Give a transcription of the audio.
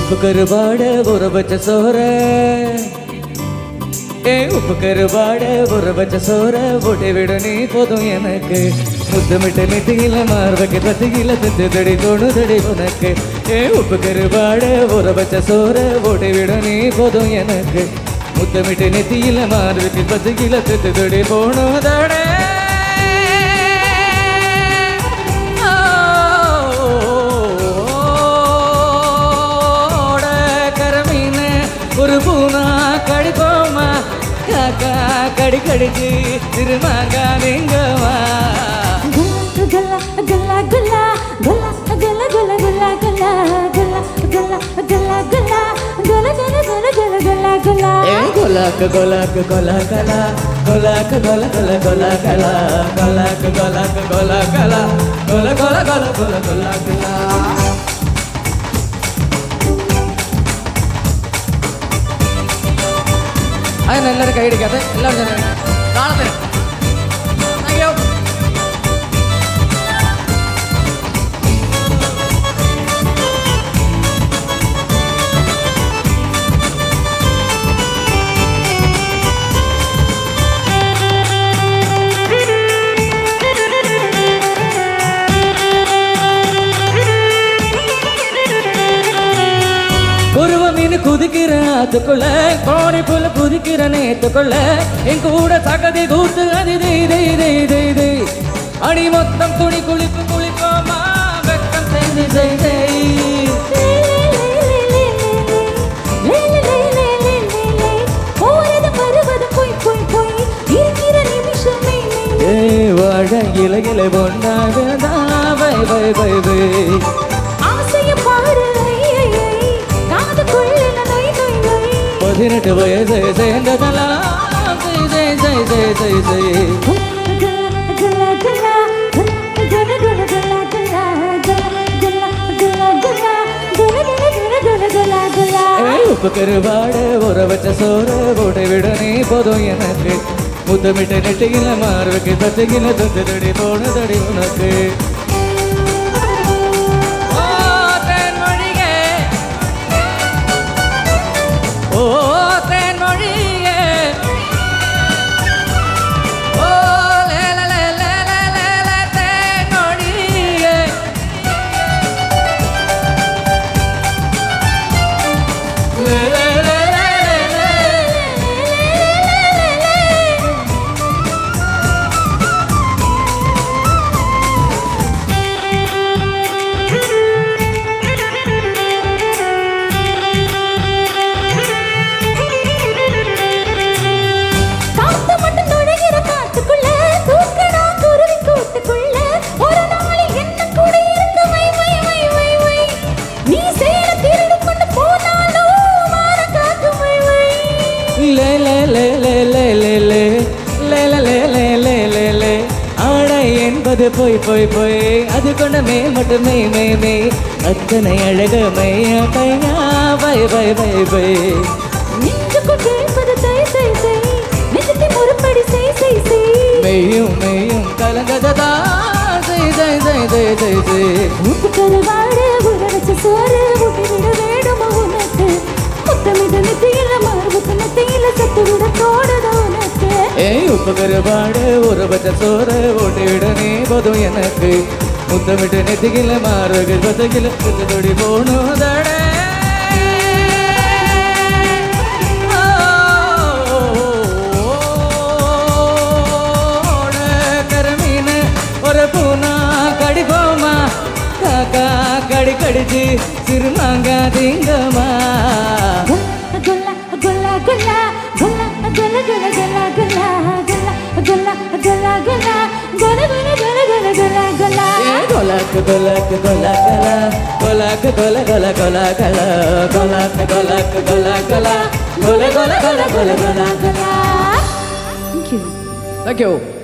உப்பு கருவாட ஊற வச்ச சோற உப்பு கருவாட ஊற வச்ச சோற போட்டு விட நீ போதும் எனக்கு முத்தமிட்ட நெத்தியில மார்பக்கு பத்தியில தடி தோணுதடி உனக்கு உப்பு கருவாட ஊற வச்ச சோற போட்டு விட நீ போதும் எனக்கு முத்தமிட்ட நெத்தியில மார்பக்கு பத்தியில தடி போணுதடே ஒரு பூனா கடிப்போமா காக்கா கடி கடிச்சு திருமாங்க நீங்கவா கல்லா கல்லா கல்லா கல்லா கல்லா கல்லா கல்லா கல்லா கல்லா கல்லா கல்லா கல்லா கல்லா கல்லா கல்லா கோலாக்கு கோலாக்கு கோலா கலா கோலாக்கு கோலா கோலா கோலா கலா கோலாக்கு கோலாக்கு கோலா கலா கோலா கோலா கோலா கோலா கோலா கலா അതിന് എല്ലാവരും കൈയടിക്കാതെ എല്ലാവരും തന്നെ നാളെ താങ്ക് യു மீன் குதிக்கிற ஆத்துக்குள்ள கோடை புல குதிக்கிற நேத்துக்குள்ள என் கூட சகதி கூத்து அது அடி மொத்தம் துணி குளிப்பு குளிப்போமா வெக்கம் செய்து செய்தே வாழ இலையில பொண்ணாக பை பை பை பை பதினெட்டு வயசு சேர்ந்ததெல்லாம் உப்பு கருவாட ஊற வச்ச சோற போட்டு விட நீ போதும் எனக்கு முத்தமிட்ட நெட்டியில மார்புக்கு தட்டுகில தடி போனதடி உனக்கு என்பது போய் போய் போய் அது கொண்ட மே மட்டுமே மே மே அத்தனை அழக மையா கையா பை பை பை பை மெய்யும் மெய்யும் கலங்கதா செய் செய் செய் செய் செய் செய் உப்பு கருவாட ஊற வச்ச சோறு ஊட்டி விட வேணுமா உனக்கு முத்தமிட நெத்தியில மார்புக்கு நெத்தியில சத்து விட தோடுத உனக்கு உப்பு கருவாட ஊற வச்ச சோறு ஊட்டி விட நீ போதும் எனக்கு முத்தமிட்டு நெத்தியில மார்புக்கு பத்தகில தொடி போனதடே ஒரு பூனா கடிப்போமா காக்கா கடி கடிச்சு சிறுமாங்க திங்கம்மா குல்லா குல்லா குல்லா குல்லா குல்லா குல்லா குல்லா குல்லா குல்லா குல்லா குல்லா குல்லா குல்லா குல்லா குல்லா கொலாக்கு கொலாக்கு கொலாக்கலா கொலாக்கு கொல கொல கொலாக்கலா கொலாக்கு கொலாக்கு கொலாக்கலா கொல கொல கொல கொல கொலாக்கலா Thank you. Thank you.